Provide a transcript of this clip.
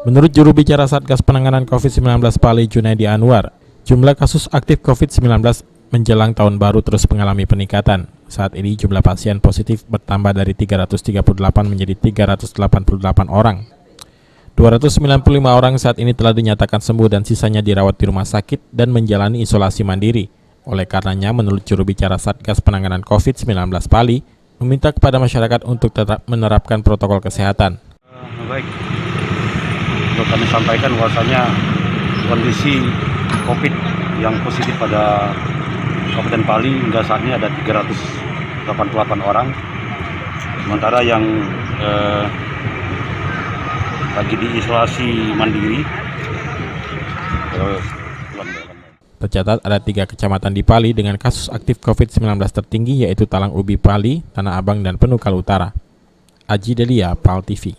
Menurut juru bicara Satgas Penanganan COVID-19 Pali Junaidi Anwar, jumlah kasus aktif COVID-19 menjelang tahun baru terus mengalami peningkatan. Saat ini jumlah pasien positif bertambah dari 338 menjadi 388 orang. 295 orang saat ini telah dinyatakan sembuh dan sisanya dirawat di rumah sakit dan menjalani isolasi mandiri. Oleh karenanya, menurut juru bicara Satgas Penanganan COVID-19 Pali, meminta kepada masyarakat untuk tetap menerapkan protokol kesehatan. Baik, untuk kami sampaikan bahwasanya kondisi COVID yang positif pada Kabupaten Pali hingga saat ini ada 388 orang, sementara yang lagi diisolasi mandiri. Tercatat ada 3 kecamatan di Pali dengan kasus aktif COVID-19 tertinggi, yaitu Talang Ubi Pali, Tanah Abang, dan Penukal Utara. Aji Delia, PAL TV.